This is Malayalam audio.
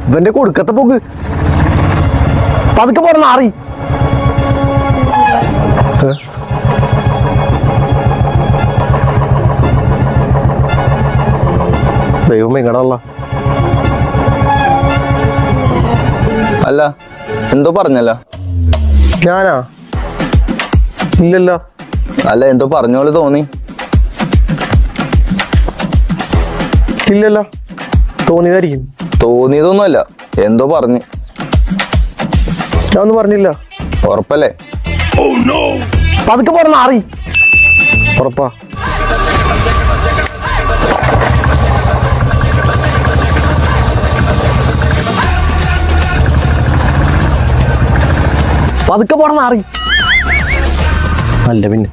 ഇവന്റെ കൊടുക്കത്തെ പോക്ക് പതുക്കെ പോണ നാറി. ദൈവമേ കടല്ല. അല്ല എന്തോ പറഞ്ഞല്ല. ഞാനാ? ഇല്ലല്ലോ. അല്ല എന്തോ പറഞ്ഞോളൂ തോന്നി. ഇല്ലല്ലോ, തോന്നിയതായിരിക്കും. തോന്നിയതൊന്നുമല്ല, എന്തോ പറഞ്ഞു. ഞാൻ ഒന്നും പറഞ്ഞില്ല. ഉറപ്പല്ലേ? പതുക്കെ പോണ നാറി. ഉറപ്പാ? പതുക്കെ പോണ നാറി. അല്ല പിന്നെ